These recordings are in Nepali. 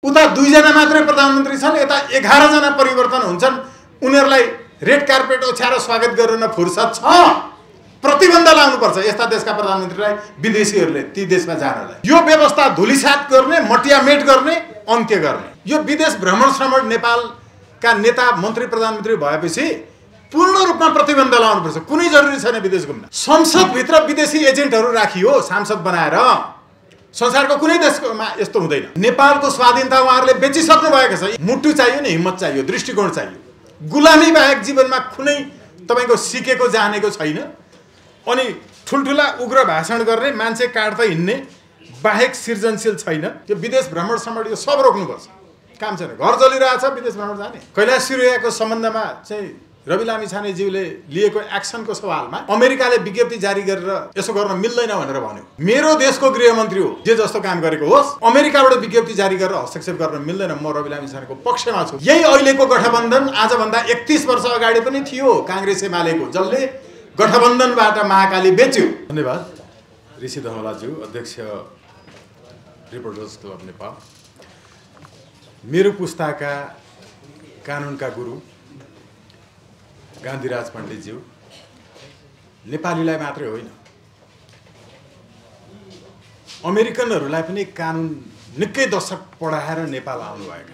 उता 2 जना मात्रै प्रधानमन्त्री छन्, यता 11 जना परिवर्तन हुन्छन्। उनीहरूलाई रेड कार्पेट ओछ्याएर स्वागत गर्न फुर्सद छ? प्रतिबन्ध लाउनुपर्छ यस्ता देशका प्रधानमन्त्रीलाई, विदेशीहरूले ती देशमा जानलाई। यो व्यवस्था धुलिसात गर्ने, मटियामेट गर्ने, अन्त्य गर्ने। यो विदेश भ्रमण नेपालका नेता मन्त्री प्रधानमन्त्री भएपछि पूर्ण रूपमा प्रतिबन्ध लाउनुपर्छ। कुनै जरुरी छैन विदेश घुम्न। संसदभित्र विदेशी एजेन्टहरू राखियो सांसद बनाएर। संसारको कुनै देशमा यस्तो हुँदैन। नेपालको स्वाधीनता उहाँहरूले बेचिसक्नु भएको छ। मुटु चाहियो नि, हिम्मत चाहियो, दृष्टिकोण चाहियो। गुलामी बाहेक जीवनमा कुनै तपाईको सिकेको जानेको छैन। अनि ठुलठुला उग्र भाषण गर्ने, मान्छे काट्दै हिँड्ने बाहेक सृजनशील छैन। यो विदेश भ्रमण यो सब रोक्नुपर्छ। काम छैन। घर चलिरहेछ, विदेश भ्रमण जाने। कैलाश सिरोयाको सम्बन्धमा चाहिँ रवि लामिछानेज्यूले लिएको एक्सनको सवालमा अमेरिकाले विज्ञप्ति जारी गरेर यसो गर्न मिल्दैन भनेर भन्यो। मेरो देशको गृहमन्त्री हो, जे जस्तो काम गरेको होस्, अमेरिकाबाट विज्ञप्ति जारी गरेर हस्तक्षेप गर्न मिल्दैन। म रवि लामिछानेको पक्षमा छु। यही अहिलेको गठबन्धन आजभन्दा 31 वर्ष अगाडि पनि थियो कांग्रेस एमालेको, जसले गठबन्धनबाट महाकाली बेच्यो। धन्यवाद ऋषि धमलाज्यू, अध्यक्ष रिपोर्टर्स क्लब नेपाल। मेरो पुस्ताका कानुनका गुरु गान्धीराज पण्डितज्यू नेपालीलाई मात्रै होइन, अमेरिकनहरूलाई पनि कानुन निकै दशक पढाएर नेपाल आउनुभएका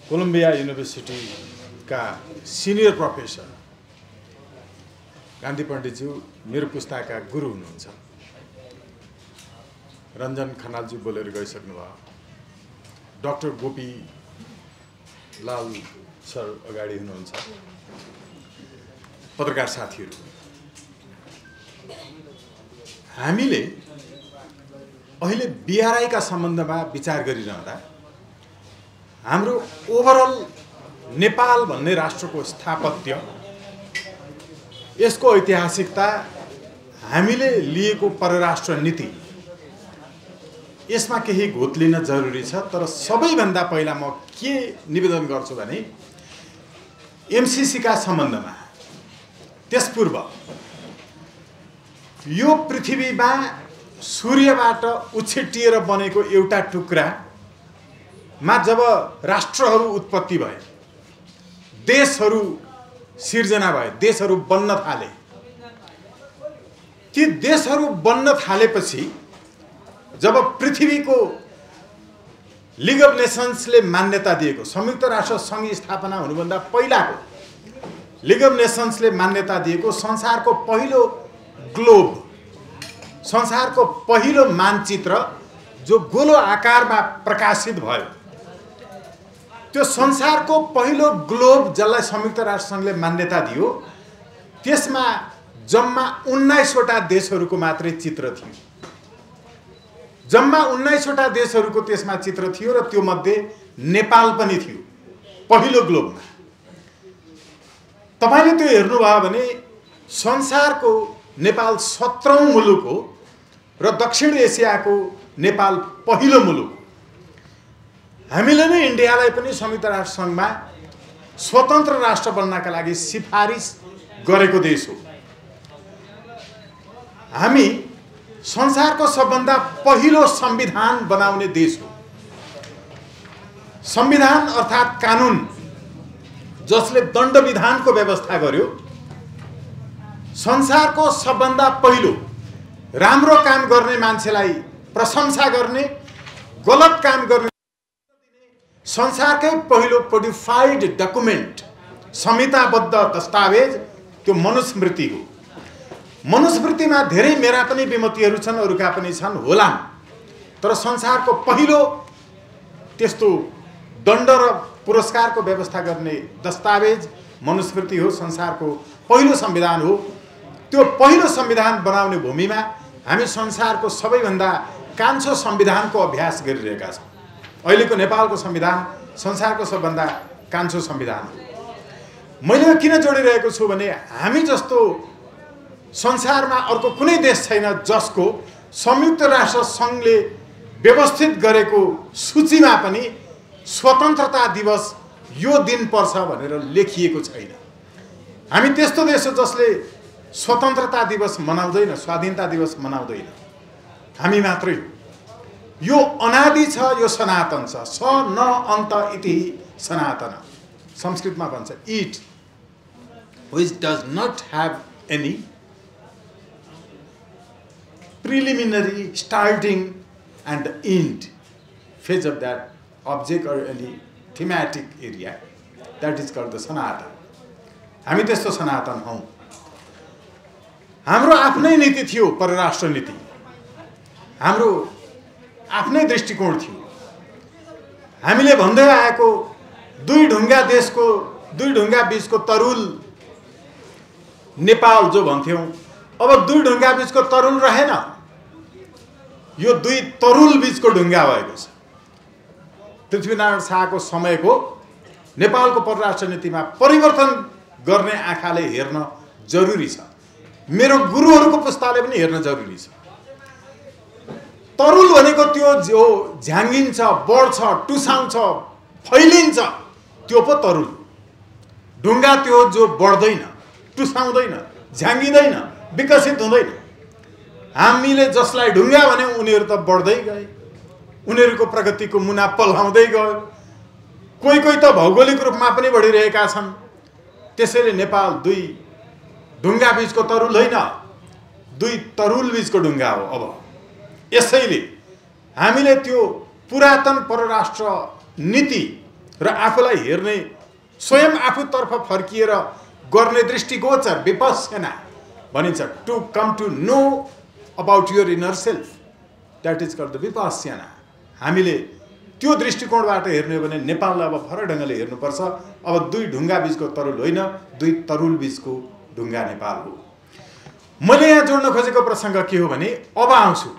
कोलम्बिया युनिभर्सिटीका सिनियर प्रोफेसर गान्धी पण्डितज्यू मेरो पुस्ताका गुरु हुनुहुन्छ। रञ्जन खनालज्यू बोलेर गइसक्नुभयो। डाक्टर गोपी लाल सर अगाडि हुनुहुन्छ। पत्रकार साथीहरू, हामीले अहिले बीआरआईका सम्बन्धमा विचार गरिरहँदा हाम्रो ओभरअल नेपाल भन्ने राष्ट्रको स्थापत्य, यसको ऐतिहासिकता, हामीले लिएको परराष्ट्र नीति, यसमा केही घोत लिन जरुरी छ। तर सबैभन्दा पहिला म के निवेदन गर्छु भने एमसीसीका सम्बन्धमा, त्यसपूर्व यो पृथ्वीमा सूर्यबाट उछिटिएर बनेको एउटा टुक्रामा जब राष्ट्रहरू उत्पत्ति भए, देशहरू सिर्जना भए, देशहरू बन्न थाले, ती देशहरू बन्न थालेपछि जब पृथ्वीको लिग अफ नेसन्सले मान्यता दिएको, संयुक्त राष्ट्र सङ्घ स्थापना हुनुभन्दा पहिलाको लिग अफ नेसन्सले मान्यता दिएको संसारको पहिलो ग्लोब, संसारको पहिलो मानचित्र जो गोलो आकारमा प्रकाशित भयो, त्यो संसारको पहिलो ग्लोब जसलाई संयुक्त राष्ट्र सङ्घले मान्यता दियो, त्यसमा जम्मा 19 वटा देशहरूको मात्रै चित्र थियो। जम्मा 19 वटा देशहरूको त्यसमा चित्र थियो र त्यो मध्ये नेपाल पनि थियो पहिलो ग्लोबमा। तपाईले त्यो हेर्नुभयो भने संसारको नेपाल 17औं मुलुक हो र दक्षिण एसियाको नेपाल पहिलो मुलुक। हामीले नै इन्डियालाई पनि संयुक्त राष्ट्र सङ्घमा स्वतन्त्र राष्ट्र बन्नका लागि सिफारिस गरेको देश हो। हामी संसारको सबभन्दा पहिलो संविधान बनाउने देश हो। संविधान अर्थात् कानुन जसले दण्ड विधानको व्यवस्था गर्यो, संसारको सबभन्दा पहिलो राम्रो काम गर्ने मान्छेलाई प्रशंसा गर्ने, गलत काम गर्ने संसारकै पहिलो कोडिफाइड डकुमेन्ट, संहिताबद्ध दस्तावेज त्यो मनुस्मृति हो। मनुस्मृतिमा धेरै मेरा पनि विमतिहरू छन्, अरूका पनि छन् होलान्, तर संसारको पहिलो त्यस्तो दण्ड र पुरस्कारको व्यवस्था गर्ने दस्तावेज मनुस्मृति हो। संसारको पहिलो संविधान हो। त्यो पहिलो संविधान बनाउने भूमिमा हामी संसारको सबैभन्दा कान्छो संविधानको अभ्यास गरिरहेका छौँ। अहिलेको नेपालको संविधान संसारको सबभन्दा कान्छो संविधान हो। मैले किन जोडिरहेको छु भने हामी जस्तो संसारमा अर्को कुनै देश छैन जसको संयुक्त राष्ट्र सङ्घले व्यवस्थित गरेको सूचीमा पनि स्वतन्त्रता दिवस यो दिन पर्छ भनेर लेखिएको छैन। हामी त्यस्तो देश हो जसले स्वतन्त्रता दिवस मनाउँदैन, स्वाधीनता दिवस मनाउँदैन। हामी मात्रै हो। यो अनादि छ, यो सनातन छ। स न अन्त इति सनातन। संस्कृतमा भन्छ it which does not have any preliminary starting and end phase of that object or any thematic area, that is called the Sanatan. हामी त्यस्तो सनातन हौं। हाम्रो आफ्नै नीति थियो, परराष्ट्र नीति, हाम्रो आफ्नै दृष्टिकोण थियो। हामीले भन्दै आएको दुई ढुङ्गा देशको, दुई ढुङ्गा बीचको तरुल नेपाल जो भन्थ्यौं, अब दुई ढुङ्गा बीचको तरुल रहेन, यो दुई तरुल बीचको ढुङ्गा भएको छ। पृथ्वीनारायण शाहको समयको नेपालको परराष्ट्र नीतिमा परिवर्तन गर्ने आँखाले हेर्न जरुरी छ। मेरो गुरुहरूको पुस्ताले पनि हेर्न जरुरी छ। तरुल भनेको त्यो जो झ्याङ्गिन्छ, बढ्छ, टुसाउँछ, फैलिन्छ, त्यो पो तरुल। ढुङ्गा त्यो जो बढ्दैन, टुसाउँदैन, झ्याङ्गिँदैन, विकसित हुँदैन। हामीले जसलाई ढुङ्गा भने उनीहरू त बढ्दै गए, उनीहरूको प्रगतिको मुना पल्हाउँदै गयो। कोही कोही त भौगोलिक रूपमा पनि बढिरहेका छन्। त्यसैले नेपाल दुई ढुङ्गा बीचको तरुल होइन, दुई तरुल बीचको ढुङ्गा हो। अब यसैले हामीले त्यो पुरातन परराष्ट्र नीति र आफूलाई हेर्ने, स्वयं आफूतर्फ फर्किएर गर्ने दृष्टिगोचर विपश्यना भनिन्छ। To come to know about your inner self, that is called the Vipassana. हामीले त्यो दृष्टिकोणबाट हेर्ने हो भने नेपाललाई अब फरक ढङ्गले हेर्नुपर्छ। अब दुई ढुङ्गा बीचको तरुल होइन, दुई तरुल बीचको ढुङ्गा नेपाल हो। मैले यहाँ जोड्न खोजेको प्रसङ्ग के हो भने, अब आउँछु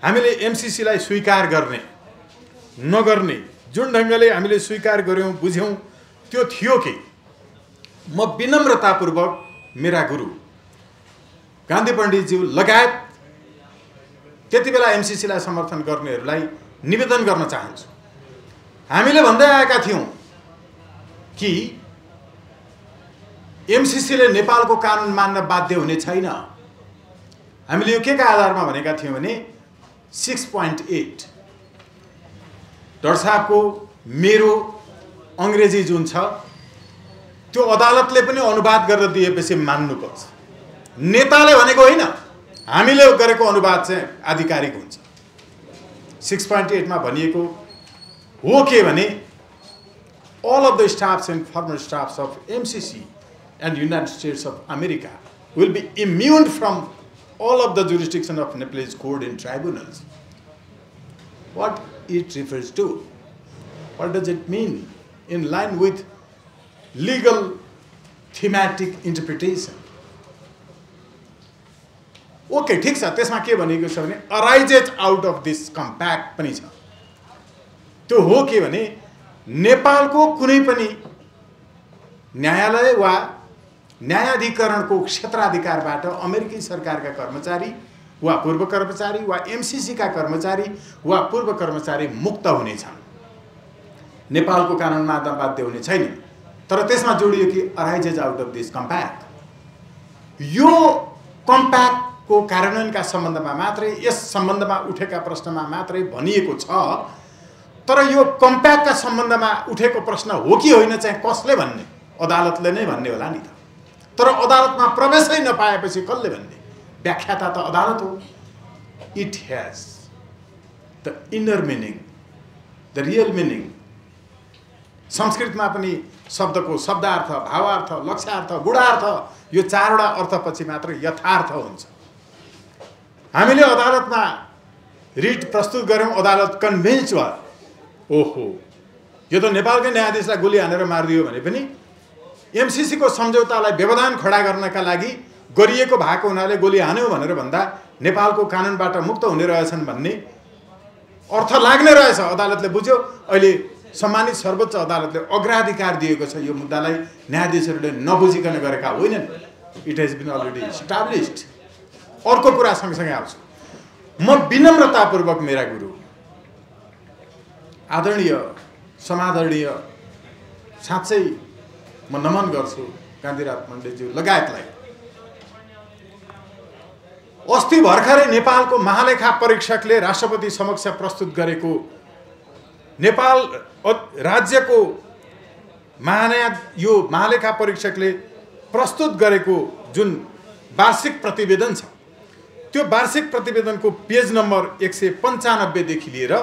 हामीले एमसीसीलाई स्वीकार गर्ने नगर्ने, जुन ढङ्गले हामीले स्वीकार गर्यौं, बुझ्यौं, त्यो थियो कि म विनम्रतापूर्वक मेरा गुरु गान्धी पण्डितज्यू लगायत त्यति बेला एमसीसीलाई समर्थन गर्नेहरूलाई निवेदन गर्न चाहन्छु। हामीले भन्दै आएका थियौं कि एमसीसीले नेपालको कानुन मान्न बाध्य हुने छैन। हामीले यो के का आधारमा भनेका थियौं भने 6.8 डाक्टर साहबको मेरो अंग्रेजी जुन छ त्यो अदालतले पनि अनुवाद गरेर दिएपछि मान्नुपर्छ। नेताले भनेको होइन, हामीले गरेको अनुवाद चाहिँ आधिकारिक हुन्छ। 6.8 मा भनिएको हो के भने, all of the staffs and former staffs of MCC and United States of America will be immune from all of the jurisdiction of Nepalese court and tribunals. What it refers to? What does it mean? In line with legal thematic interpretation. Okay, ठीक छ। त्यसमा के भनेको छ भने arises out of this compact पनि छ। त्यो हो के भने नेपालको कुनै पनि न्यायालय वा न्यायाधिकरणको क्षेत्राधिकारबाट अमेरिकी सरकारका कर्मचारी वा पूर्व कर्मचारी वा एमसीसी का कर्मचारी वा पूर्व कर्मचारी मुक्त हुनेछन्। नेपालको कानुनमा बाध्य हुने छैन। तर त्यसमा जोडियो कि arises out of this compact। यो compact को कार्यान्वयनका सम्बन्धमा मात्रै, यस सम्बन्धमा उठेका प्रश्नमा मात्रै भनिएको छ। तर यो कम्प्याक्टका सम्बन्धमा उठेको प्रश्न हो कि होइन चाहिँ कसले भन्ने? अदालतले नै भन्ने होला नि त। तर अदालतमा प्रवेशै नपाएपछि कसले भन्ने? व्याख्याता त अदालत हो। It has the inner meaning, the real meaning. संस्कृतमा पनि शब्दको शब्दार्थ, भावार्थ, लक्ष्यार्थ, गुणार्थ, यो चारवटा अर्थपछि मात्र यथार्थ हुन्छ। हामीले अदालतमा रिट प्रस्तुत गर्यौं, अदालत कन्भिन्स भयो। ओहो, यो त नेपालकै न्यायाधीशलाई गोली हानेर मारिदियो भने पनि एमसीसी को सम्झौतालाई व्यवधान खडा गर्नका लागि गरिएको भएको हुनाले गोली हान्यो भनेर भन्दा नेपालको कानुनबाट मुक्त हुने रहेछन् भन्ने अर्थ लाग्ने रहेछ। अदालतले बुझ्यो। अहिले सम्मानित सर्वोच्च अदालतले अग्राधिकार दिएको छ। यो मुद्दालाई न्यायाधीशहरूले नबुझिकन गरेका होइनन्। It has been already established. अर्को कुरा सँगसँगै आउँछु। म विनम्रतापूर्वक मेरा गुरु आदरणीय समादरणीय साँच्चै म नमन गर्छु गान्धीराज पण्डितज्यू लगायतलाई। अस्ति भर्खरै नेपालको महालेखा परीक्षकले राष्ट्रपति समक्ष प्रस्तुत गरेको नेपाल राज्यको यो महालेखा परीक्षकले प्रस्तुत गरेको जुन वार्षिक प्रतिवेदन छ त्यो वार्षिक प्रतिवेदनको पेज नम्बर 195 देखि लिएर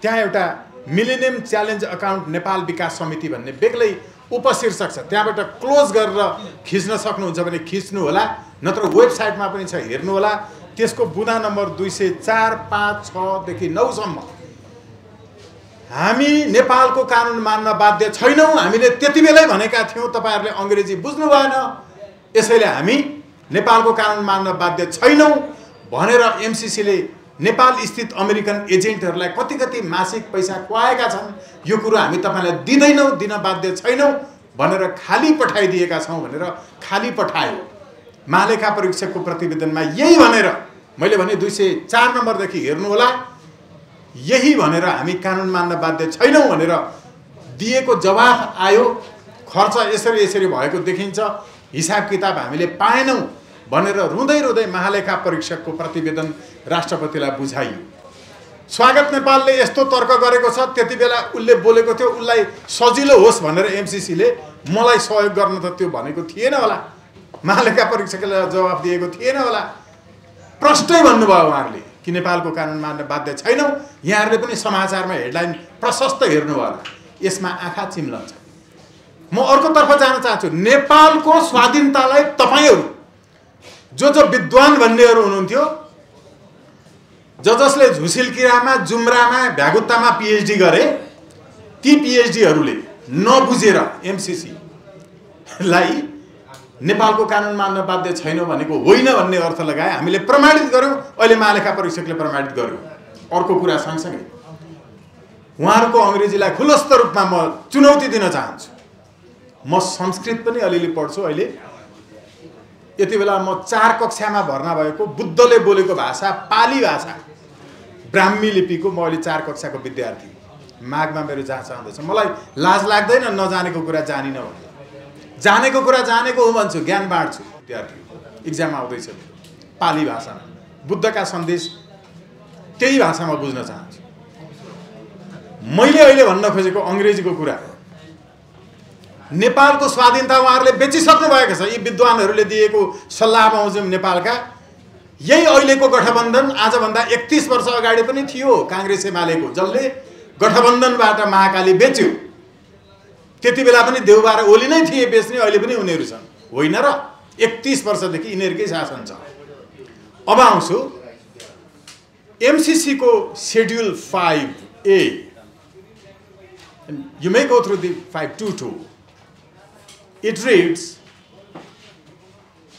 त्यहाँ एउटा मिलेनियम च्यालेन्ज अकाउन्ट नेपाल विकास समिति भन्ने बेग्लै उपशीर्षक छ। त्यहाँबाट क्लोज गरेर खिच्न सक्नुहुन्छ भने खिच्नु होला, नत्र वेबसाइटमा पनि छ, हेर्नु होला। त्यसको बुँदा नम्बर 204, 5, 6 देखि 9 सम्म हामी नेपालको कानुन मान्न बाध्य छैनौं। हामीले त्यतिबेलै भनेका थियौं, तपाईहरुले अंग्रेजी बुझ्नु भएन, यसैले हामी नेपालको कानुन मान्न बाध्य छैनौं भनेर एमसीसीले नेपाल स्थित अमेरिकन एजेन्टहरूलाई कति मासिक पैसा खुवाएका छन्, यो कुरा हामी तपाईलाई दिदैनौं, दिन बाध्य छैनौं भनेर खाली पठाइदिएका छौं भनेर खाली पठायो। महालेखा परीक्षकको प्रतिवेदनमा यही भनेर मैले भने 204 नम्बरदेखि हेर्नु होला, यही भनेर हामी कानुन मान्न बाध्य छैनौं भनेर दिएको जवाफ आयो। खर्च यसरी भएको देखिन्छ, हिसाब किताब हामीले पाएनौं भनेर रुँदै रुँदै महालेखा परीक्षकको प्रतिवेदन राष्ट्रपतिलाई बुझाइयो। स्वागत नेपालले यस्तो तर्क गरेको छ, त्यतिबेला उले बोलेको थियो उलाई सजिलो होस् भनेर एमसीसीले मलाई सहयोग गर्न त त्यो भनेको थिएन होला, महालेखा परीक्षकले जवाफ दिएको थिएन होला। प्रष्टै भन्नुभयो उहाँहरूले कि नेपालको कानुन मान्न बाध्य छैनौं। यहाँहरूले पनि समाचारमा हेडलाइन प्रशस्त हेर्नु होला, यसमा आँखा चिम्लन्छ। म अर्कोतर्फ जान चाहन्छु। नेपालको स्वाधीनतालाई तपाईहरु जो विद्वान भन्नेहरु हुनुहुन्थ्यो, जसले झुसिलकिरामा, जुम्रामा, भ्यागुत्तामा पीएचडी गरे, ती पीएचडीहरुले नबुझेर एमसीसी लाई नेपालको कानुन मान्न बाध्य छैन भनेको होइन भन्ने अर्थ लगाए। हामीले प्रमाणित गर्यौं, अहिले महालेखा परीक्षकले प्रमाणित गर्यो। अर्को कुरा सँगसँगै उहाँहरुको अंग्रेजीलाई खुलस्त रूपमा म चुनौती दिन चाहन्छु। म संस्कृत पनि अलिअलि पढ्छु अहिले। यति बेला म 4 कक्षामा भर्ना भएको, बुद्धले बोलेको भाषा पाली भाषा, ब्राह्मी लिपिको म अहिले 4 कक्षाको विद्यार्थी। मागमा मेरो जाँच आउँदैछ। मलाई लाज लाग्दैन नजानेको कुरा जानिन भने, जानेको कुरा जानेको हो भन्छु, ज्ञान बाँड्छु। विद्यार्थी इक्जाम आउँदैछ पाली भाषामा, बुद्धका सन्देश त्यही भाषामा बुझ्न चाहन्छु। मैले अहिले भन्न खोजेको अंग्रेजीको कुरा, नेपालको स्वाधीनता उहाँहरूले बेचिसक्नु भएको छ। यी विद्वानहरूले दिएको सल्लाह बमोजिम नेपालका यही अहिलेको गठबन्धन आजभन्दा 31 वर्ष अगाडि पनि थियो कांग्रेस एमालेको, जसले गठबन्धनबाट महाकाली बेच्यो। त्यतिबेला पनि देउबा र ओली नै थिए बेच्ने, अहिले पनि उनीहरू छन् होइन र? 31 वर्षदेखि यिनीहरूकै शासन छ। अब आउँछु एमसीसी को schedule 5A। You may go through the 522. It reads,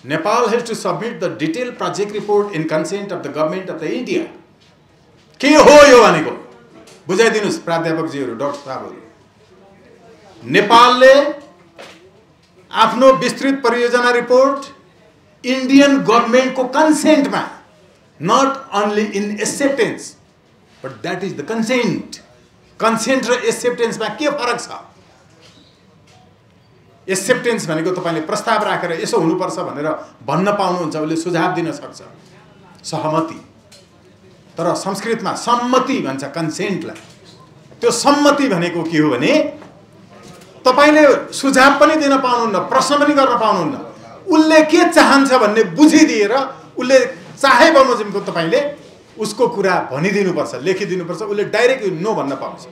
Nepal has to submit the detailed project report in consent of the government of the India. के हो यो भनेको बुझाइदिनुस् प्राध्यापकजीहरु, डाक्टर साहबहरु। नेपालले आफ्नो विस्तृत परियोजना रिपोर्ट इन्डियन गभर्नमेन्टको कन्सेन्टमा, not only in acceptance but that is the consent. Consent र एक्सेप्टेन्समा के फरक छ? एक्सेप्टेन्स भनेको तपाईले प्रस्ताव राखेर यसो हुनुपर्छ भनेर भन्न पाउनुहुन्छ, उसले सुझाव दिन सक्छ, सहमति। तर संस्कृतमा सम्मति भन्छ कन्सेन्टलाई। त्यो सम्मति भनेको के हो भने तपाईले सुझाव पनि दिन पाउनुहुन्न, प्रश्न पनि गर्न पाउनुहुन्न, उसले के चाहन्छ भन्ने बुझिदिएर उसले चाहे बमोजिमको तपाईले उसको कुरा भनिदिनुपर्छ, लेखिदिनुपर्छ, उसले डाइरेक्ट नो भन्न पाउँछ।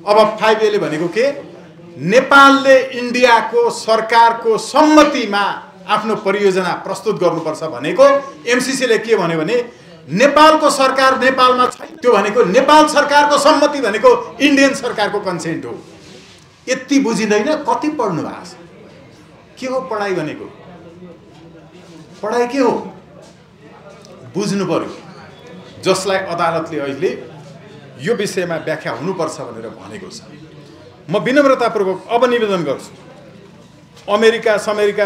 अब 5A ले भनेको के? नेपालले इन्डियाको सरकारको सम्मतिमा आफ्नो परियोजना प्रस्तुत गर्नुपर्छ भनेको। एमसीसी ले के भन्यो भने नेपालको सरकार नेपालमा छैन, त्यो भनेको नेपाल सरकारको सम्मति भनेको इन्डियन सरकारको कन्सेन्ट हो। यति बुझिदैन? कति पढ्नु भएको छ? के हो पढाइ भनेको? पढाइ के हो बुझ्नु पर्यो, जसलाई अदालतले अहिले यो विषयमा व्याख्या हुनुपर्छ भनेर भनेको छ। म विनम्रतापूर्वक अब निवेदन गर्छु, अमेरिका,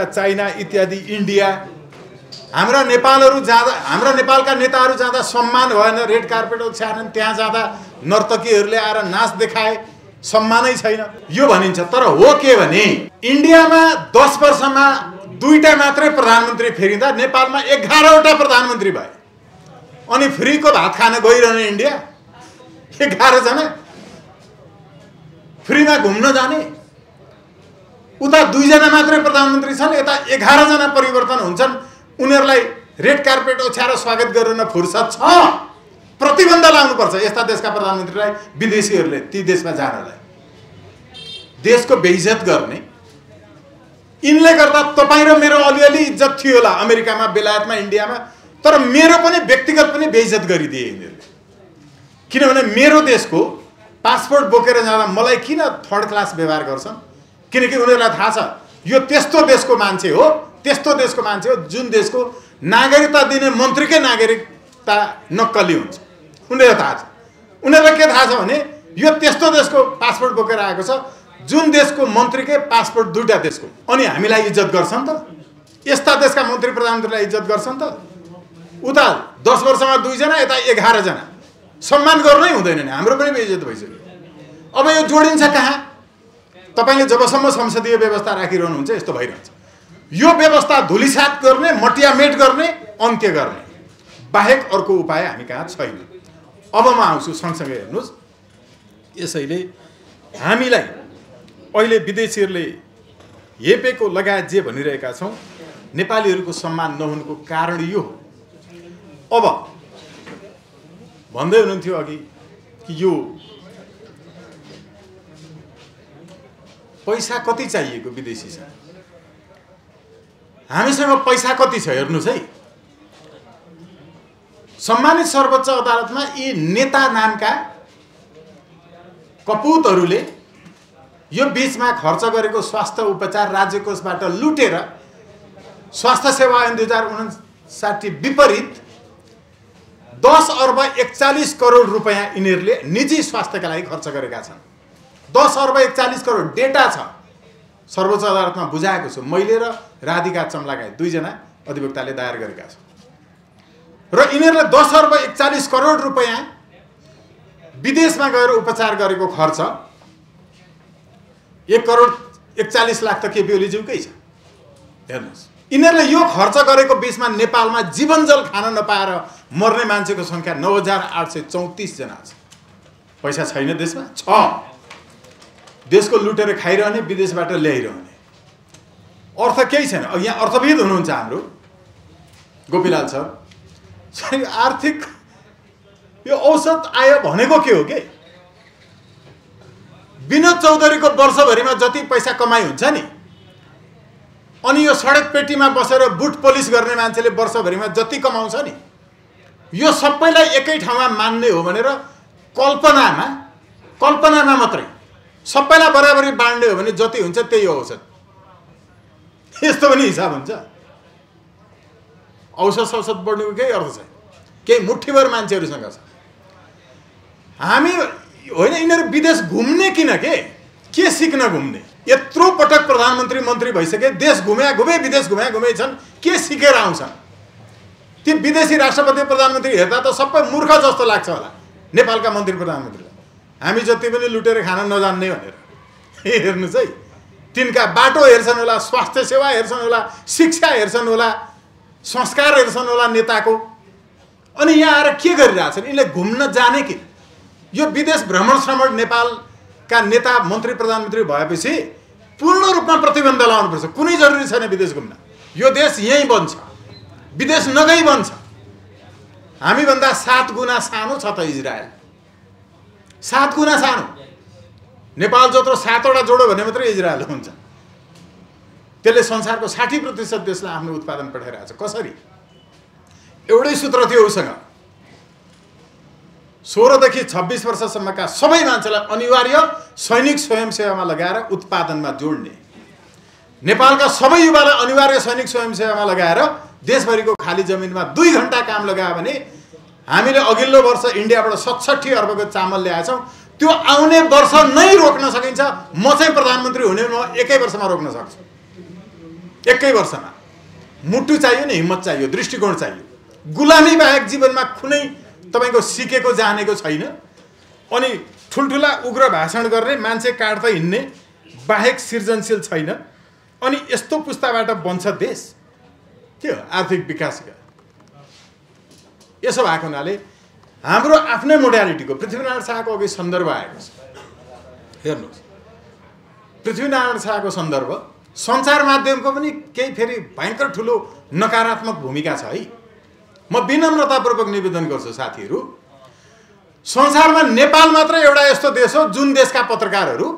चाइना इत्यादि, इन्डिया, हाम्रा नेपालका नेताहरू जाँदा सम्मान भएन, रेड कार्पेट ओछ्याएनन्, त्यहाँ जाँदा नर्तकीहरूले आएर नाच देखाए, सम्मानै छैन यो भनिन्छ। तर हो के भने इन्डियामा 10 वर्षमा दुईटा मात्रै प्रधानमन्त्री फेरिँदा नेपालमा 11वटा प्रधानमन्त्री भए। अनि फ्रीको भात खान गइरहने इन्डिया 11 जना फ्रीमा घुम्न जाने। उता 2 जना मात्रै प्रधानमन्त्री छन्, यता 11 जना परिवर्तन हुन्छन्। उनीहरूलाई रेड कार्पेट ओछ्याएर स्वागत गर्न फुर्सद छ। प्रतिबन्ध लाउनुपर्छ यस्ता देशका प्रधानमन्त्रीलाई, विदेशीहरूले ती देशमा जानलाई। देशको बेइज्जत गर्ने यिनले गर्दा तपाईँ र मेरो अलिअलि इज्जत थियो होला अमेरिकामा, बेलायतमा, इन्डियामा, तर मेरो पनि व्यक्तिगत पनि बेइज्जत गरिदिए यिनीहरूले। किनभने मेरो देशको पासपोर्ट बोकेर जाँदा मलाई किन थर्ड क्लास व्यवहार गर्छन्? किनकि उनीहरूलाई थाहा छ यो त्यस्तो देशको मान्छे हो, त्यस्तो देशको मान्छे हो जुन देशको नागरिकता दिने मन्त्रीकै नागरिकता नक्कली हुन्छ। उनीहरूलाई थाहा छ। उनीहरूलाई के थाहा छ भने यो त्यस्तो देशको पासपोर्ट बोकेर आएको छ जुन देशको मन्त्रीकै पासपोर्ट 2टा देशको। अनि हामीलाई इज्जत गर्छन् त? यस्ता देशका मन्त्री प्रधानमन्त्रीलाई इज्जत गर्छन् त? उता 10 वर्षमा 2 जना, यता 11 जना। सम्मान गर्नै हुँदैन नि, हाम्रो पनि बेइज्जत भइसक्यो। अब यो जोडिन्छ कहाँ? तपाईले जबसम्म संसदीय व्यवस्था राखिरहनुहुन्छ यस्तो भइरहन्छ। यो व्यवस्था धुलिसात गर्ने, मटियामेट गर्ने, अन्त्य गर्ने बाहेक अर्को उपाय हामी कहाँ छैन। अब म आउँछु सँगसँगै हेर्नुस्। यसैले हामीलाई अहिले विदेशीहरूले हेपेको लगायत जे भनिरहेका छौँ, नेपालीहरूको सम्मान नहुनुको कारण यो हो। अब भन्दै हुनुहुन्थ्यो अघि कि यो पैसा कति चाहिएको विदेशीसँग? हामीसँग पैसा कति छ हेर्नुस् है। सम्मानित सर्वोच्च अदालतमा यी नेता नामका कपुतहरूले यो बीचमा खर्च गरेको स्वास्थ्य उपचार राज्य कोषबाट लुटेर स्वास्थ्य सेवा ऐन 2059 विपरीत 10 अर्ब 41 करोड रुपैयाँ यिनीहरूले निजी स्वास्थ्यका लागि खर्च गरेका छन्। 10 अर्ब 41 करोड डेटा छ, सर्वोच्च अदालतमा बुझाएको छु। मैले र राधिका चम्लागायत 2 जना अधिवक्ताले दायर गरेका छन्। र यिनीहरूले 10 अर्ब 41 करोड रुपैयाँ विदेशमा गएर उपचार गरेको खर्च 1 करोड 41 लाख त केपी ओलीज्यूकै छ। हेर्नुहोस्, यिनीहरूले यो खर्च गरेको बीचमा नेपालमा जीवनजल खान नपाएर मर्ने मान्छेको सङ्ख्या 9834 जना छ। पैसा छैन देशमा? छ। देशको लुटेर खाइरहने, विदेशबाट ल्याइरहने। अर्थ केही छैन। यहाँ अर्थविद हुनुहुन्छ हाम्रो गोपीलाल सर। आर्थिक यो औसत आय भनेको के हो के? विनोद चौधरीको वर्षभरिमा जति पैसा कमाइ हुन्छ नि, अनि यो सडक पेटीमा बसेर बुट पोलिस गर्ने मान्छेले वर्षभरिमा जति कमाउँछ नि, यो सबैलाई एकै ठाउँमा मान्ने हो भनेर कल्पनामा मात्रै सबैलाई बराबरी बाँड्ने हो भने जति हुन्छ त्यही हो औसत। यस्तो पनि हिसाब हुन्छ? औसत बढ्नुको केही अर्थ छैन। केही मुठ्ठीभर मान्छेहरूसँग छ। हामी होइन, यिनीहरू विदेश घुम्ने किन के सिक्न घुम्ने? यत्रो पटक प्रधानमन्त्री मन्त्री भइसके, देश घुमे विदेश घुमे छन्, के सिकेर आउँछन्? ती विदेशी राष्ट्रपति प्रधानमन्त्री हेर्दा त सबै मूर्ख जस्तो लाग्छ होला नेपालका मन्त्री प्रधानमन्त्रीलाई। हामी जति पनि लुटेर खान नजान्ने भनेर। हेर्नुहोस् है, तिनका बाटो हेर्छन् होला, स्वास्थ्य सेवा हेर्छन् होला, शिक्षा हेर्छन् होला, संस्कार हेर्छन् होला नेताको। अनि यहाँ आएर के गरिरहेछन्? यिनले घुम्न जाने कि? यो विदेश भ्रमण नेपालका नेता मन्त्री प्रधानमन्त्री भएपछि पूर्ण रूपमा प्रतिबन्ध लाउनुपर्छ। कुनै जरुरी छैन विदेश घुम्न। यो देश यहीँ बन्छ, विदेश नगई बन्छ। हामीभन्दा 7 गुणा सानो छ त इजरायल। 7 गुणा सानो। नेपाल जत्रो 7वटा जोडो भने मात्रै इजरायल हुन्छ। त्यसले संसारको 60% देशलाई आफ्नो उत्पादन पठाइरहेछ। कसरी? एउटै सूत्र थियो उसँग, 16 देखि 26 वर्षसम्मका सबै मान्छेलाई अनिवार्य सैनिक स्वयंसेवामा लगाएर उत्पादनमा जोड्ने। नेपालका सबै युवालाई अनिवार्य सैनिक स्वयंसेवामा लगाएर देशभरिको खाली जमिनमा 2 घण्टा काम लगायो भने हामीले अघिल्लो वर्ष इन्डियाबाट 67 अर्बको चामल ल्याएछौँ। त्यो आउने वर्ष नै रोक्न सकिन्छ। म चाहिँ प्रधानमन्त्री हुने, म एकै वर्षमा रोक्न सक्छु। एकै वर्षमा। मुटु चाहियो नि, हिम्मत चाहियो, दृष्टिकोण चाहियो। गुलामी बाहेक जीवनमा कुनै तपाईको सिकेको जानेको छैन। अनि ठुल्ठुला उग्र भाषण गर्ने, मान्छे काट्दै हिँड्ने बाहेक सृजनशील छैन। अनि यस्तो पुस्ताबाट बन्छ देश के हो आर्थिक विकासका। यसो भएको हुनाले हाम्रो आफ्नै मोडालिटीको पृथ्वीनारायण शाहको अघि सन्दर्भ आएको छ। हेर्नुहोस्, पृथ्वीनारायण शाहको सन्दर्भ सञ्चार माध्यमको पनि केही फेरि भयङ्कर ठुलो नकारात्मक भूमिका छ है। म विनम्रतापूर्वक निवेदन गर्छु साथीहरू, संसारमा नेपाल मात्र एउटा यस्तो देश हो जुन देशका पत्रकारहरू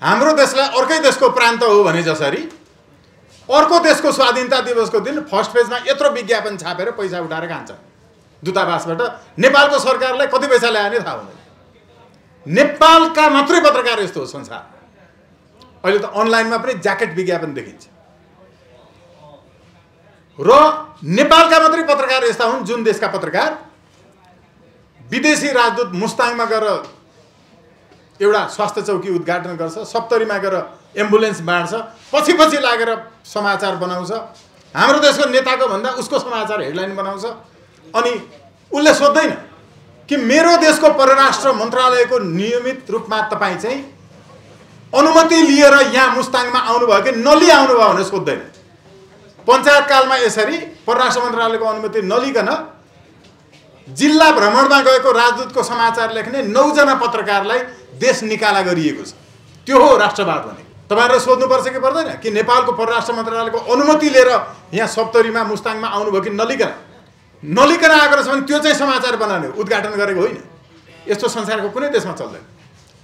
हाम्रो देशलाई अर्कै देशको प्रान्त हो भने जसरी अर्को देशको स्वाधीनता दिवसको दिन फर्स्ट पेजमा यत्रो विज्ञापन छापेर पैसा उठाएर खान्छन् दूतावासबाट। नेपालको सरकारलाई कति पैसा ल्यायो थाहा हुँदैन। नेपालका मात्रै पत्रकार यस्तो हो संसार। अहिले त अनलाइनमा पनि ज्याकेट विज्ञापन देखिन्छ र नेपालका मात्रै पत्रकार यस्ता हुन् जुन देशका पत्रकार विदेशी राजदूत मुस्ताङमा गएर एउटा स्वास्थ्य चौकी उद्घाटन गर्छ, सप्तरीमा गएर एम्बुलेन्स बाँड्छ, पछि पछि लागेर समाचार बनाउँछ। हाम्रो देशको नेताको भन्दा उसको समाचार हेडलाइन बनाउँछ। अनि उसले सोध्दैन कि मेरो देशको परराष्ट्र मन्त्रालयको नियमित रूपमा तपाईँ चाहिँ अनुमति लिएर यहाँ मुस्ताङमा आउनुभयो कि नलिई आउनुभयो भनेर सोध्दैन। पञ्चायतकालमा यसरी परराष्ट्र मन्त्रालयको अनुमति नलिकन जिल्ला भ्रमणमा गएको राजदूतको समाचार लेख्ने 9 जना पत्रकारलाई देश निकाला गरिएको छ। त्यो हो राष्ट्रवाद भनेको। तपाईँहरूले सोध्नुपर्छ कि पर्दैन कि नेपालको परराष्ट्र मन्त्रालयको अनुमति लिएर यहाँ सप्तरीमा मुस्ताङमा आउनुभयो कि नलिकन आएको रहेछ भने त्यो चाहिँ समाचार बनाउने उद्घाटन गरेको होइन। यस्तो संसारको कुनै देशमा चल्दैन।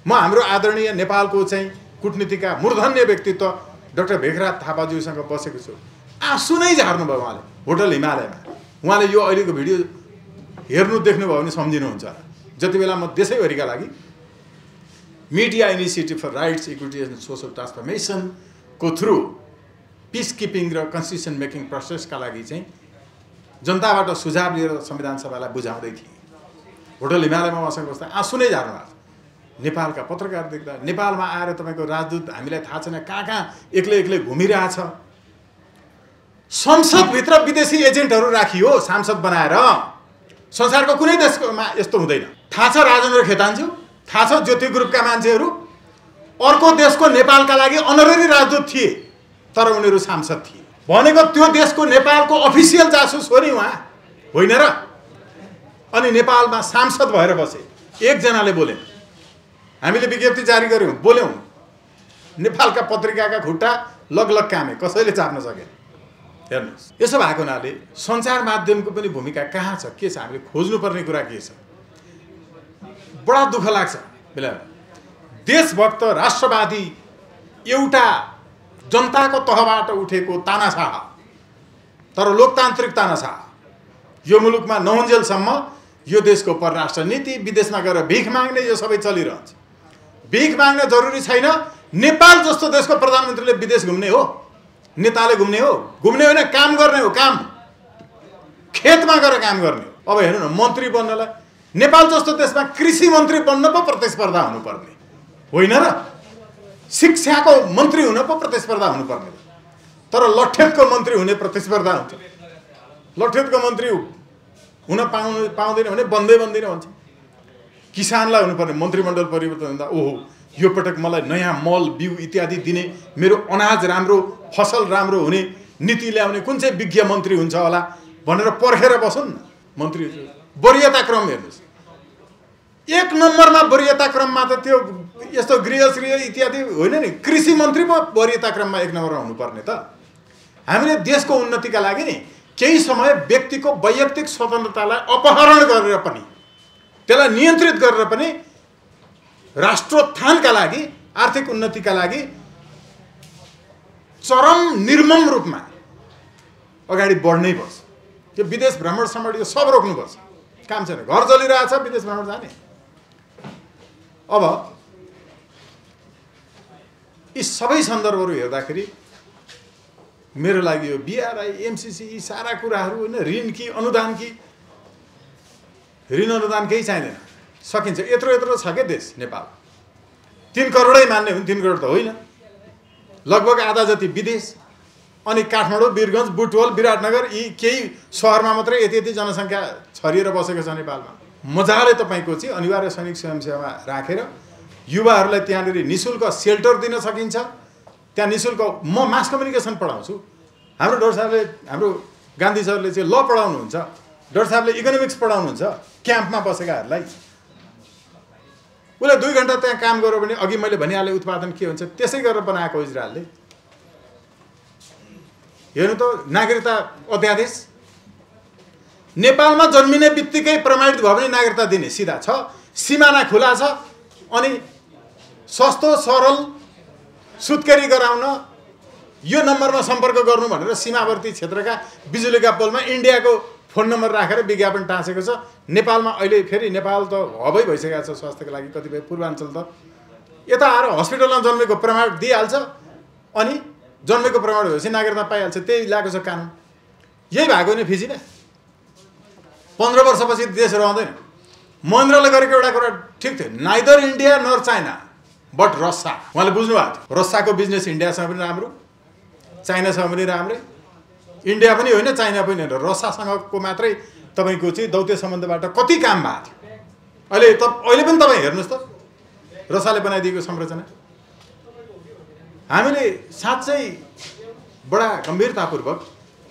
म हाम्रो आदरणीय नेपालको चाहिँ कूटनीतिका मूर्धन्य व्यक्तित्व डाक्टर भेखराज थापाज्यूसँग बसेको छु। आँसु नै झार्नुभयो उहाँले होटल हिमालयमा। उहाँले यो अहिलेको भिडियो हेर्नु देख्नुभयो भने सम्झिनुहुन्छ होला। जति बेला म देशैभरिका लागि media initiative for rights equity and social ट्रान्सफर्मेसनको थ्रु पिस किपिङ र कन्स्टिट्युसन मेकिङ प्रोसेसका लागि चाहिँ जनताबाट सुझाव लिएर संविधान सभालाई बुझाउँदै थिएँ। होटल हिमालयमा उहाँसँग बस्दा आँसु नै झार्नु भएको छ। नेपालका पत्रकार देख्दा नेपालमा आएर तपाईँको राजदूत हामीलाई थाहा छैन कहाँ एक्लै घुमिरहेछ। संसदभित्र विदेशी एजेन्टहरू राखियो सांसद बनाएर। संसारको कुनै देशमा यस्तो हुँदैन। थाहा छ राजेन्द्र खेतानज्यू, थाहा छ ज्योति ग्रुपका मान्छेहरू अर्को देशको नेपालका लागि अनररी राजदूत थिए तर उनीहरू सांसद थिए भनेको त्यो देशको नेपालको अफिसियल जासुस हो नि उहाँ, होइन र? अनि नेपालमा सांसद भएर बसे। एकजनाले बोले, हामीले विज्ञप्ति जारी गर्यौँ, बोल्यौँ, नेपालका पत्रिकाका खुट्टा लगलग कामे, कसैले चाप्न सकेन। हेर्नुहोस्, यसो भएको हुनाले सञ्चार माध्यमको पनि भूमिका कहाँ छ, के छ, हामीले खोज्नुपर्ने कुरा के छ। बडा दुःख लाग्छ बेला देशभक्त राष्ट्रवादी एउटा जनताको तहबाट उठेको तानाशाह, तर लोकतान्त्रिक तानाशाह यो मुलुकमा नहुन्जेलसम्म यो देशको परराष्ट्र नीति, विदेशमा गएर भिख माग्ने, यो सबै चलिरहन्छ। भिख माग्न जरुरी छैन। नेपाल जस्तो देशको प्रधानमन्त्रीले विदेश घुम्ने हो, नेताले घुम्ने हो? घुम्ने होइन, काम गर्ने हो। काम खेतमा गएर काम गर्ने हो। अब हेर्नु न, मन्त्री बन्नलाई नेपाल जस्तो देशमा कृषि मन्त्री बन्न पो प्रतिस्पर्धा हुनुपर्ने होइन र? शिक्षाको मन्त्री हुन पो प्रतिस्पर्धा हुनुपर्ने, तर लठ्यतको मन्त्री हुने प्रतिस्पर्धा हुन्छ। लठ्यतको मन्त्री हुन पाउँदैन भने बन्दैन भन्छ। किसानलाई हुनुपर्ने मन्त्रीमण्डल परिवर्तन हुँदा ओहो यो पटक मलाई नयाँ मल बिउ इत्यादि दिने, मेरो अनाज राम्रो, फसल राम्रो हुने नीति ल्याउने कुन चाहिँ विज्ञ मन्त्री हुन्छ होला भनेर पर्खेर बसुन् न मन्त्री। वरीयता क्रम हेर्नुहोस्, 1 नम्बरमा वरीयता क्रममा त त्यो यस्तो गृहश्री इत्यादि होइन नि, कृषि मन्त्री पो वरीयता क्रममा 1 नम्बरमा हुनुपर्ने त। हामीले देशको उन्नतिका लागि नि केही समय व्यक्तिको वैयक्तिक स्वतन्त्रतालाई अपहरण गरेर पनि, त्यसलाई नियन्त्रित गरेर पनि राष्ट्रोत्थानका लागि, आर्थिक उन्नतिका लागि चरम निर्मम रूपमा अगाडि बढ्नै पर्छ। त्यो विदेश भ्रमण सम्बन्धी यो सब रोक्नुपर्छ। काम छैन, घर चलिरहेछ, विदेश भ्रमण जाने। अब यी सबै सन्दर्भहरू हेर्दाखेरि मेरो लागि यो बिआरआई, एमसिसी, यी सारा कुराहरू होइन, ऋण कि अनुदान कि, ऋण अनुदान केही चाहिँदैन, सकिन्छ। यत्रो छ के देश नेपाल। 3 करोडै मान्ने हुन्, 3 करोड त होइन, लगभग आधा जति विदेश। अनि काठमाडौँ, वीरगञ्ज, बुटवल, विराटनगर यी केही सहरमा मात्रै यति जनसङ्ख्या छरिएर बसेको छ नेपालमा। मजाले तपाईँको चाहिँ अनिवार्य सैनिक स्वयंसेवा राखेर युवाहरूलाई त्यहाँनिर निःशुल्क सेल्टर दिन सकिन्छ, त्यहाँ निःशुल्क म मास कम्युनिकेसन पढाउँछु, हाम्रो डक्टर साहबले, हाम्रो गान्धी सरले चाहिँ ल पढाउनुहुन्छ, डक्टर साहबले इकोनोमिक्स पढाउनुहुन्छ क्याम्पमा बसेकाहरूलाई। उसले 2 घण्टा त्यहाँ काम गर्यो भने अघि मैले भनिहालेँ उत्पादन के हुन्छ, त्यसै गरेर बनाएको इजरायलले। हेर्नु त नागरिकता अध्यादेश नेपालमा जन्मिने बित्तिकै प्रमाणित भयो भने नागरिकता दिने सिधा छ, सिमाना खुला छ। अनि सस्तो सरल सुत्केरी गराउन यो नम्बरमा सम्पर्क गर्नु भनेर सीमावर्ती क्षेत्रका बिजुलीका पोलमा इन्डियाको फोन नम्बर राखेर विज्ञापन टाँसेको छ। नेपालमा अहिले फेरि नेपाल त हबै भइसकेको छ स्वास्थ्यको लागि, कतिपय पूर्वाञ्चल त यता आएर हस्पिटलमा जन्मेको प्रमाण दिइहाल्छ अनि जन्मेको प्रमाण भएपछि नागरिकता पाइहाल्छ। त्यही ल्याएको छ कानुन। यही भएको नि फिजीमा 15 वर्षपछि देश रहँदैन। महेन्द्रले गरेको एउटा कुरा ठिक थियो, neither India nor China but Russia. उहाँले बुझ्नु भएको थियो रस्साको बिजनेस इन्डियासँग पनि राम्रो, चाइनासँग पनि राम्रै, इन्डिया पनि होइन चाइना पनि होइन, रस्सासँगको मात्रै तपाईँको चाहिँ दौत्य सम्बन्धबाट कति काम भएको थियो। अहिले पनि तपाईँ हेर्नुहोस् त रस्साले बनाइदिएको संरचना। हामीले साँच्चै बडा गम्भीरतापूर्वक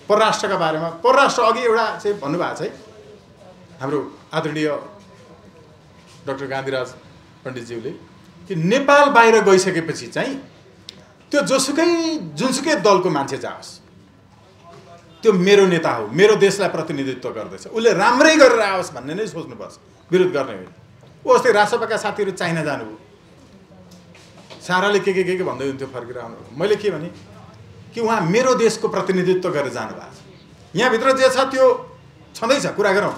परराष्ट्रका बारेमा, परराष्ट्र अघि एउटा चाहिँ भन्नुभएको छ है हाम्रो आदरणीय डाक्टर गान्धीराज पण्डितज्यूले कि नेपाल बाहिर गइसकेपछि चाहिँ त्यो जुनसुकै दलको मान्छे जाओस् त्यो मेरो नेता हो, मेरो देशलाई प्रतिनिधित्व गर्दैछ, उसले राम्रै गरेर आओस् भन्ने नै सोच्नुपर्छ, विरोध गर्ने होइन। ऊ अस्ति राष्ट्रपतिका साथीहरू चाइना जानुभयो, साराले के भन्दै हुन्थ्यो फर्केर आउनु। मैले के भने कि उहाँ मेरो देशको प्रतिनिधित्व गरेर जानुभएको छ, यहाँभित्र जे छ त्यो छँदैछ, कुरा गरौँ।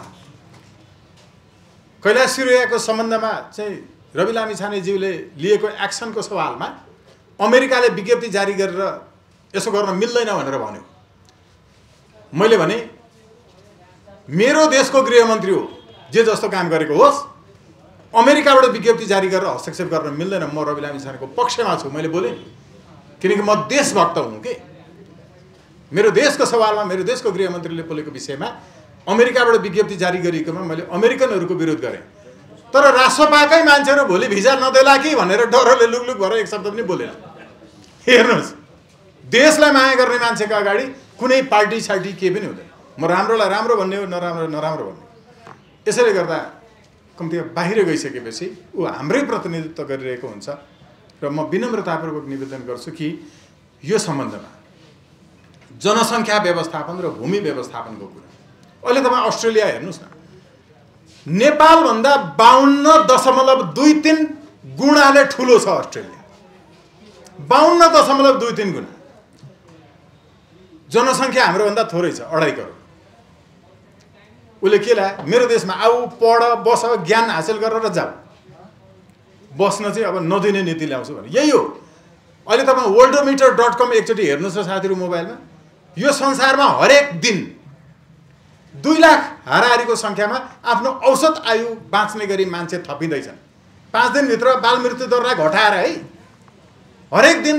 कैलाश सूर्यको सम्बन्धमा चाहिँ रवि लामिछानेज्यूले लिएको एक्सनको सवालमा अमेरिकाले विज्ञप्ति जारी गरेर यसो गर्न मिल्दैन भनेर भन्यो। मैले भने मेरो देशको गृहमन्त्री हो, जे जस्तो काम गरेको होस्, अमेरिकाबाट विज्ञप्ति जारी गरेर हस्तक्षेप गर्न मिल्दैन। म रवि लामिछानेको पक्षमा छु, मैले बोलेँ, किनकि म देशभक्त हुँ कि मेरो देशको सवालमा मेरो देशको गृहमन्त्रीले बोलेको विषयमा अमेरिकाबाट विज्ञप्ति जारी गरिएकोमा मैले अमेरिकनहरूको विरोध गरेँ। तर राष्ट्रपाकै मान्छेहरू भोलि भिजा नदेला कि भनेर डरले लुकलुक भएर एक शब्द पनि बोलेन। हेर्नुहोस्, देशलाई माया गर्ने मान्छेको अगाडि कुनै पार्टी सार्टी के पनि हुँदैन। म राम्रोलाई राम्रो भन्ने हो, नराम्रो नराम्रो भन्ने। यसैले गर्दा कम्तीमा बाहिर गइसकेपछि ऊ हाम्रै प्रतिनिधित्व गरिरहेको हुन्छ र म विनम्रतापूर्वक निवेदन गर्छु कि यो सम्बन्धमा जनसङ्ख्या व्यवस्थापन र भूमि व्यवस्थापनको कुरा, अहिले तपाईँ अस्ट्रेलिया हेर्नुहोस् न, नेपालभन्दा 52.23 गुणाले ठुलो छ अस्ट्रेलिया। 52.23 गुणा। जनसङ्ख्या हाम्रोभन्दा थोरै छ, 2.5 करोड। उसले के ला मेरो देशमा आऊ, पढ, बस, ज्ञान हासिल गरेर जाऊ, बस्न चाहिँ अब नदिने नीति ल्याउँछु भने यही हो। अहिले तपाईँ worldometer.com एकचोटि हेर्नुहोस् न साथीहरू मोबाइलमा, यो संसारमा हरेक दिन 2 लाख हाराहारीको सङ्ख्यामा आफ्नो औसत आयु बाँच्ने गरी मान्छे थपिँदैछन्। 5 दिनभित्र बाल मृत्यु दरलाई घटाएर है, हरेक दिन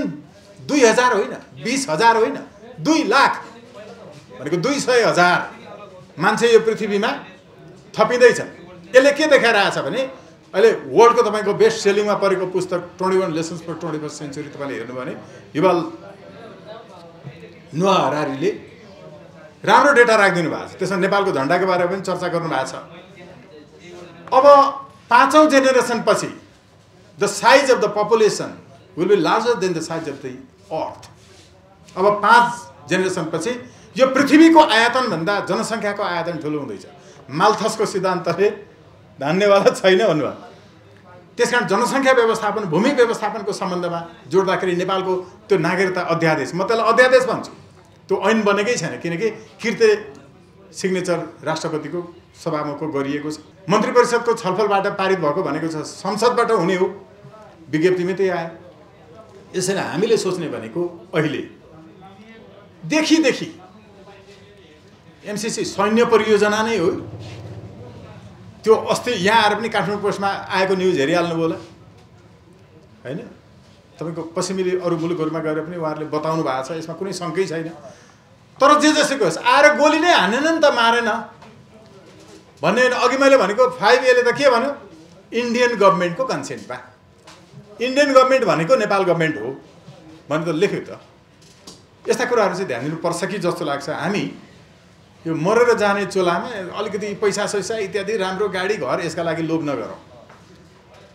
2000 होइन, 20,000 होइन, 2 लाख भनेको 200,000 मान्छे यो पृथ्वीमा थपिँदैछन्। यसले के देखाइरहेछ भने अहिले वर्ल्डको तपाईँको बेस्ट सेलिङमा परेको पुस्तक 21 लेसन्स फर 21st सेन्चुरी तपाईँले हेर्नुभयो भने युval नोआ हरारीले राम्रो डेटा राखिदिनु भएको छ। त्यसमा नेपालको झन्डाको बारेमा पनि चर्चा गर्नु भएको छ। अब 5औं जेनेरेसन पछि the size of the population will be larger than the size of the earth. अब 5 जेनेरेसन पछि यो पृथ्वीको आयतन भन्दा जनसङ्ख्याको आयतन ठुलो हुँदैछ। माल्थसको सिद्धान्तले धान्नेवाला छैन भन्नुभयो। त्यसकारण जनसङ्ख्या व्यवस्थापन, भूमि व्यवस्थापनको सम्बन्धमा जोड्दाखेरि नेपालको त्यो नागरिकता अध्यादेश, म त्यसलाई अध्यादेश भन्छु, त्यो ऐन बनेकै छैन, किनकि किर्ते सिग्नेचर राष्ट्रपतिको सभामुखको गरिएको छ, मन्त्री परिषदको छलफलबाट पारित भएको भनेको छ, संसदबाट हुने हो, विज्ञप्तिमै त्यही आयो। यसैले हामीले सोच्ने भनेको अहिले देखि एमसिसी सैन्य परियोजना नै हो। त्यो अस्ति यहाँ आएर पनि काठमाडौँ पोस्टमा आएको न्युज हेरिहाल्नु होला हैन। तपाईँको पश्चिमेली अरू मुलुकहरूमा गएर पनि उहाँहरूले बताउनु भएको छ, यसमा कुनै शङ्कै छैन। तर जे जसैको होस्, आएर गोली नै हानेन नि त, मारेन भन्ने होइन। अघि मैले भनेको 5A ले त के भन्यो, इन्डियन गभर्मेन्टको कन्सेन्टमा। इन्डियन गभर्मेन्ट भनेको नेपाल गभर्मेन्ट हो। भने त लेख्यो त। यस्ता कुराहरू चाहिँ ध्यान दिनुपर्छ कि जस्तो लाग्छ। हामी यो मरेर जाने चोलामा अलिकति पैसा सैसा इत्यादि राम्रो गाडी घर यसका लागि लोभ नगरौँ।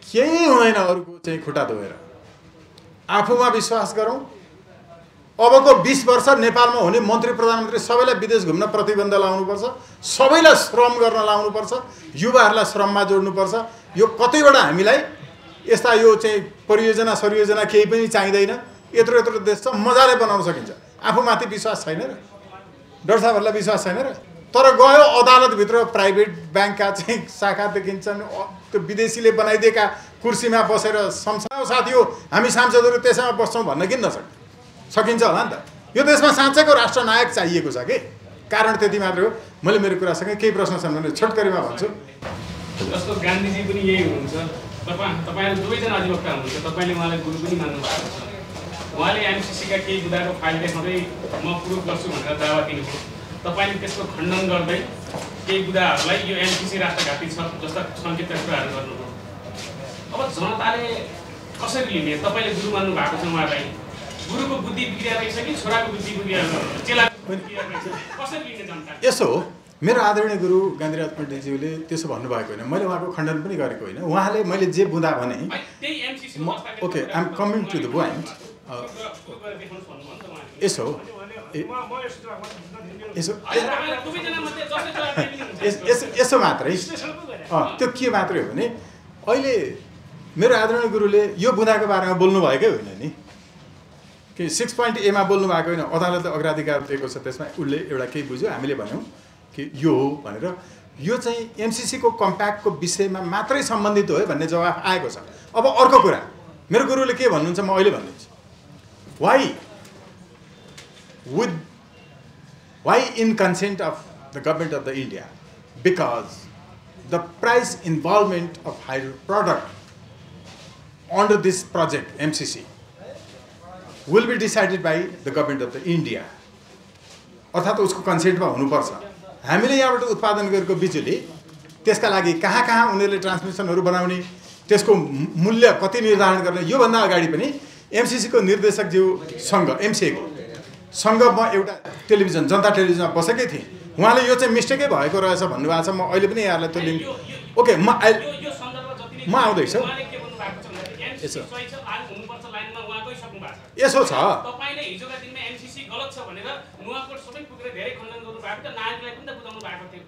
केही हुँदैन अरूको चाहिँ खुट्टा धोएर, आफूमा विश्वास गरौँ। अबको 20 वर्ष नेपालमा हुने मन्त्री प्रधानमन्त्री सबैलाई विदेश घुम्न प्रतिबन्ध लाउनुपर्छ, सबैलाई श्रम गर्न लाउनुपर्छ, युवाहरूलाई श्रममा जोड्नुपर्छ। यो कतैबाट हामीलाई यस्ता यो चाहिँ परियोजना सरियोजना केही पनि चाहिँदैन। यत्रो यत्रो देश छ, मजाले बनाउन सकिन्छ। आफूमाथि विश्वास छैन र, डाक्टर साहबहरूलाई विश्वास छैन र। तर गयो अदालतभित्र प्राइभेट ब्याङ्कका चाहिँ शाखा देखिन्छन्, त्यो विदेशीले बनाइदिएका कुर्सीमा बसेर संसार साथी हो हामी सांसदहरू त्यसैमा बस्छौँ भन्न किन सकिन्छ होला नि त। यो देशमा साँच्चैको राष्ट्रनायक चाहिएको छ कि, कारण त्यति मात्रै हो। मैले मेरो कुरासँग केही प्रश्न छन् भने छोटकरीमा भन्छु। जस्तो गान्धीजी पनि यही हुनुहुन्छ, तपाईँहरू दुवैजना अधिवक्ता हुनुहुन्छ, तपाईँले उहाँलाई गुरु पनि मान्नु भएको छ। उहाँले एमसीसीका केही बुदाको फाइल देखाउँदै म प्रुफ गर्छु भनेर दावा दिनुभयो। तपाईँले त्यसको खण्डन गर्दै केही बुदाहरूलाई यो एमसीसी राष्ट्रघाती छ जस्ता सङ्केतका कुराहरू गर्नुभयो। अब जनताले कसरी लिने? तपाईँले गुरु मान्नु भएको छ उहाँलाई, गुरुको बुद्धि बिग्रिया रहेछ कि छोराको बुद्धि बिग्रिया चेलाको बुद्धि रहेछ, कसरी लिने जनता? यसो हो, मेरो आदरणीय गुरु गान्धीराज पण्डितज्यूले त्यसो भन्नुभएको होइन, मैले उहाँको खण्डन पनि गरेको होइन। उहाँले मैले जे बुँदा भने okay I am coming to the point. यसो यसो मात्रै त्यो के मात्रै हो भने अहिले मेरो आदरणीय गुरुले यो बुँदाको बारेमा बोल्नु भएकै होइन नि, कि 6.A मा बोल्नु भएको होइन। अदालतले अग्राधिकार दिएको छ, त्यसमा उसले एउटा केही बुझ्यो, हामीले भन्यौँ कि यो हो भनेर। यो चाहिँ एमसीसीको कम्प्याक्टको विषयमा मात्रै सम्बन्धित हो है भन्ने जवाफ आएको छ। अब अर्को कुरा मेरो गुरुले के भन्नुहुन्छ म अहिले भनिदिन्छु। Why in consent of the government of the India? Because the price involvement of hydro product under this project MCC will be decided by the government of the India. अर्थात् उसको कन्सेन्टमा हुनुपर्छ। हामीले यहाँबाट उत्पादन गरेको बिजुली त्यसका लागि कहाँ कहाँ उनीहरूले ट्रान्समिसनहरू बनाउने, त्यसको मूल्य कति निर्धारण गर्ने, योभन्दा अगाडि पनि एमसीसीको निर्देशकज्यूसँग एमसीएको सँग म एउटा टेलिभिजन जनता टेलिभिजनमा बसेकै थिएँ। उहाँले यो चाहिँ मिस्टेकै भएको रहेछ भन्नुभएको छ। म अहिले पनि यहाँलाई त्यो लिङ्क ओके म आउँदैछु। यसो छ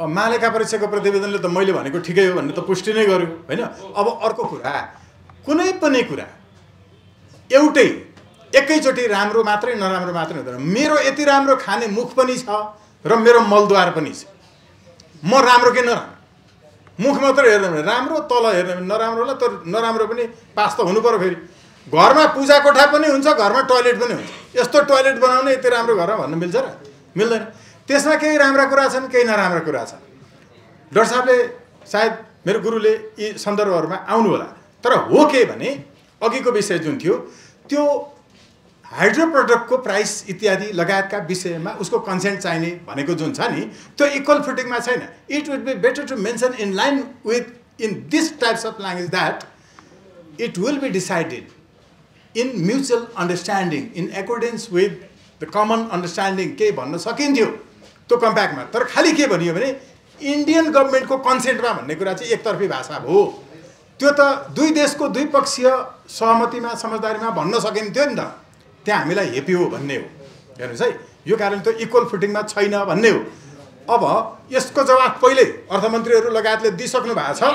महालेखा परीक्षाको प्रतिवेदनले त मैले भनेको ठिकै हो भन्ने त पुष्टि नै गर्यो होइन। अब अर्को कुरा, कुनै पनि कुरा एउटै एकैचोटि राम्रो मात्रै नराम्रो मात्रै हुँदैन। मेरो यति राम्रो खाने मुख पनि छ र मेरो मलद्वार पनि छ। म राम्रो कि नराम्रो, मुख मात्रै हेर्ने भने राम्रो, तल हेर्ने भने नराम्रोलाई त नराम्रो पनि पास त हुनु पर्यो। फेरि घरमा पूजा कोठा पनि हुन्छ, घरमा टोयलेट पनि हुन्छ। यस्तो टोयलेट बनाउने यति राम्रो घरमा भन्न मिल्छ र? मिल्दैन। त्यसमा केही राम्रा कुरा छन्, केही नराम्रा कुरा छन्। डाक्टर साहबले सायद मेरो गुरुले यी सन्दर्भहरूमा आउनु होला। तर हो के भने अघिको विषय जुन थियो त्यो हाइड्रो प्रडक्टको प्राइस इत्यादि लगायतका विषयमा उसको कन्सेन्ट चाहिने भनेको जुन छ नि, त्यो इक्वल फुटिङमा छैन। It would be better to mention in line with in this types of language that it will be decided in mutual understanding in accordance with the common understanding केही भन्न सकिन्थ्यो त्यो कम्प्याक्टमा। तर खालि के भनियो भने इन्डियन गभर्मेन्टको कन्सेन्टमा भन्ने कुरा चाहिँ एकतर्फी भाषा हो। त्यो त दुई देशको द्विपक्षीय सहमतिमा समझदारीमा भन्न सकिन्थ्यो नि त। त्यहाँ हामीलाई हेपी हो भन्ने हो। हेर्नुहोस् है, यो कारण त इक्वल फुटिङमा छैन भन्ने हो। अब यसको जवाफ पहिले अर्थमन्त्रीहरू लगायतले दिइसक्नु भएको छ।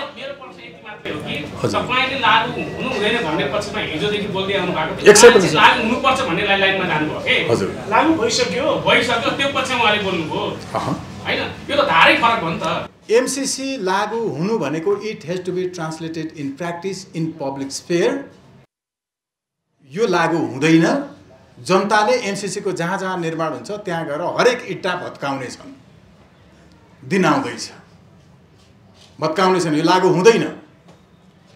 तपाईले लागु हुनु हुँदैन भन्ने पक्षमा हिजोदेखि बोल्दै आउनु भएको थियो। लागु हुनुपर्छ भन्ने लाइनमा जानुभयो के? हजुर, लागु भइसक्यो त्यो पक्षमा उहाँले बोल्नुभयो हैन। यो त धारै फरक हो नि त। एमसीसी लागु हुनु भनेको it has to be translated in practice in public sphere. यो लागु हुँदैन। जनताले एमसीसीको जहाँ जहाँ निर्माण हुन्छ त्यहाँ गएर हरेक इट्टा भत्काउने छन्। दिन आउँदैछ भत्काउने छन्। यो लागु हुँदैन,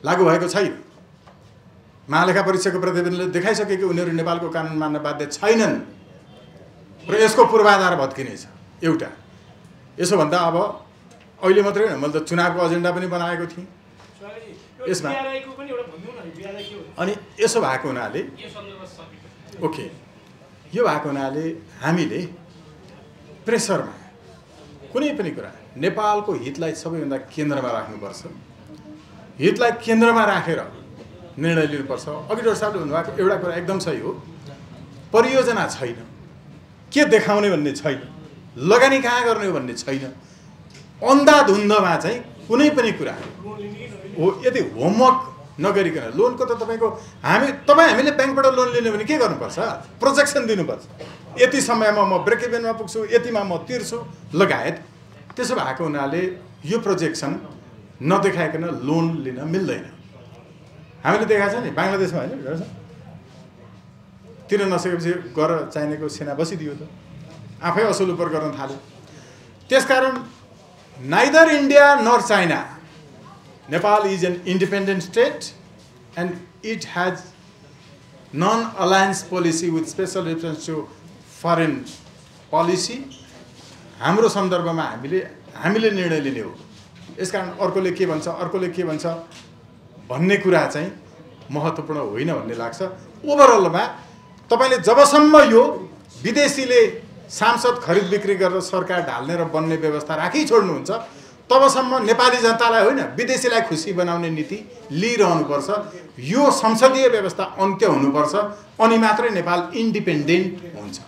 लागु भएको छैन। महालेखा परीक्षाको प्रतिवेदनले देखाइसके कि उनीहरू नेपालको कानुन मान्न बाध्य छैनन् र यसको पूर्वाधार भत्किनेछ। एउटा यसो भन्दा अब अहिले मात्रै होइन, मैले त चुनावको एजेन्डा पनि बनाएको थिएँ यसमा। अनि यसो भएको हुनाले ओके, यो भएको हुनाले हामीले प्रेसरमा कुनै पनि कुरा नेपालको हितलाई सबैभन्दा केन्द्रमा राख्नुपर्छ, हितलाई केन्द्रमा राखेर निर्णय लिनुपर्छ। अघि डाक्टर साहबले भन्नुभएको एउटा कुरा एकदम सही हो, परियोजना छैन, के देखाउने भन्ने छैन, लगानी कहाँ गर्ने हो भन्ने छैन, अन्धाधुन्धमा चाहिँ कुनै पनि कुरा हो। यदि होमवर्क नगरिकन लोनको त तपाईँको हामीले ब्याङ्कबाट लोन लिने भने के गर्नुपर्छ? प्रोजेक्सन दिनुपर्छ, यति समयमा म ब्रेक इभेनमा पुग्छु, यतिमा म तिर्छु लगायत। त्यसो भएको हुनाले यो प्रोजेक्सन नदेखाइकन लोन लिन मिल्दैन। हामीले देखाएको छ नि बङ्गलादेशमा, होइन तिर्न नसकेपछि गएर चाहिनेको सेना बसिदियो त, आफै असुल उपर गर्न थाल्यो। त्यसकारण neither India nor China, Nepal is an independent state and it has non-alliance policy with special reference to foreign policy. हाम्रो सन्दर्भमा हामीले निर्णय लिने हो। यसकारण अर्कोले के भन्छ भन्ने कुरा चाहिँ महत्त्वपूर्ण होइन भन्ने लाग्छ। ओभरअलमा तपाईले जबसम्म यो विदेशीले सांसद खरिद बिक्री गरेर सरकार ढाल्ने र बन्ने व्यवस्था राखी छोड्नुहुन्छ, तबसम्म नेपाली जनतालाई होइन विदेशीलाई खुसी बनाउने नीति लिइरहनुपर्छ। यो संसदीय व्यवस्था अन्त्य हुनुपर्छ, अनि मात्रै नेपाल इन्डिपेन्डेन्ट हुन्छ।